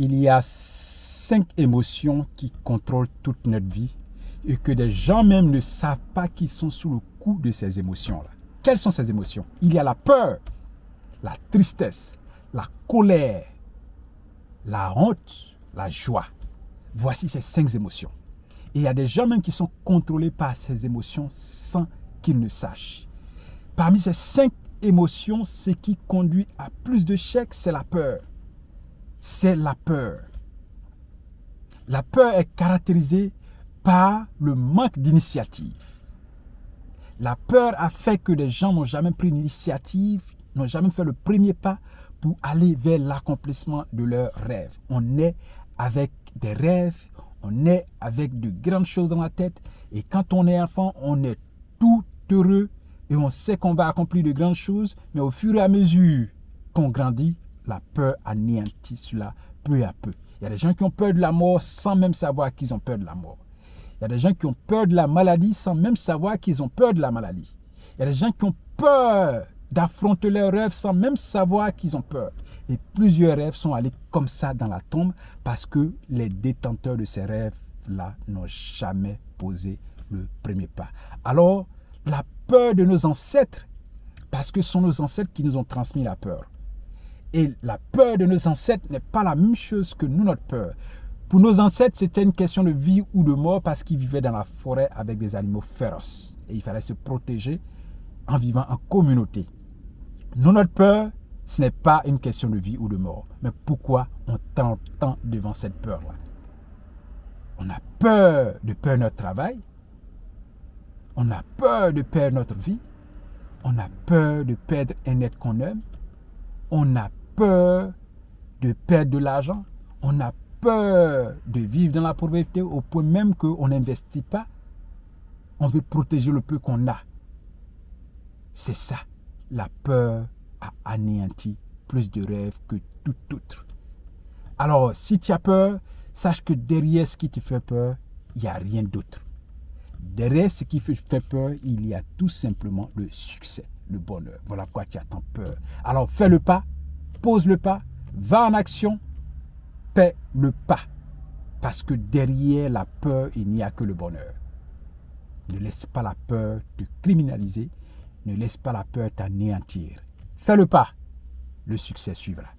il y a 5 émotions qui contrôlent toute notre vie et que des gens même ne savent pas qu'ils sont sous le coup de ces émotions-là. Quelles sont ces émotions? Il y a la peur, la tristesse, la colère, la honte, la joie. Voici ces 5 émotions. Et il y a des gens même qui sont contrôlés par ces émotions sans qu'ils ne sachent. Parmi ces 5 émotions, ce qui conduit à plus de chèques, c'est la peur. C'est la peur. La peur est caractérisée par le manque d'initiative. La peur a fait que les gens n'ont jamais pris l'initiative, n'ont jamais fait le premier pas pour aller vers l'accomplissement de leurs rêves. On est avec des rêves, on est avec de grandes choses dans la tête et quand on est enfant, on est tout heureux et on sait qu'on va accomplir de grandes choses, mais au fur et à mesure qu'on grandit, la peur anéantit cela peu à peu. Il y a des gens qui ont peur de la mort sans même savoir qu'ils ont peur de la mort. Il y a des gens qui ont peur de la maladie sans même savoir qu'ils ont peur de la maladie. Il y a des gens qui ont peur d'affronter leurs rêves sans même savoir qu'ils ont peur. Et plusieurs rêves sont allés comme ça dans la tombe parce que les détenteurs de ces rêves-là n'ont jamais posé le premier pas. Alors, la peur de nos ancêtres, parce que ce sont nos ancêtres qui nous ont transmis la peur. Et la peur de nos ancêtres n'est pas la même chose que nous, notre peur. Pour nos ancêtres, c'était une question de vie ou de mort parce qu'ils vivaient dans la forêt avec des animaux féroces. Et il fallait se protéger en vivant en communauté. Nous, notre peur, ce n'est pas une question de vie ou de mort. Mais pourquoi on tend tant devant cette peur-là? On a peur de perdre notre travail. On a peur de perdre notre vie. On a peur de perdre un être qu'on aime. On a peur de perdre de l'argent. On a peur de vivre dans la pauvreté au point même qu'on n'investit pas. On veut protéger le peu qu'on a. C'est ça. La peur a anéanti plus de rêves que tout autre. Alors, si tu as peur, sache que derrière ce qui te fait peur, il n'y a rien d'autre. Derrière ce qui te fait peur, il y a tout simplement le succès, le bonheur. Voilà pourquoi tu as tant peur. Alors, fais le pas, pose le pas, va en action, fais le pas. Parce que derrière la peur, il n'y a que le bonheur. Ne laisse pas la peur te criminaliser. Ne laisse pas la peur t'anéantir. Fais le pas. Le succès suivra.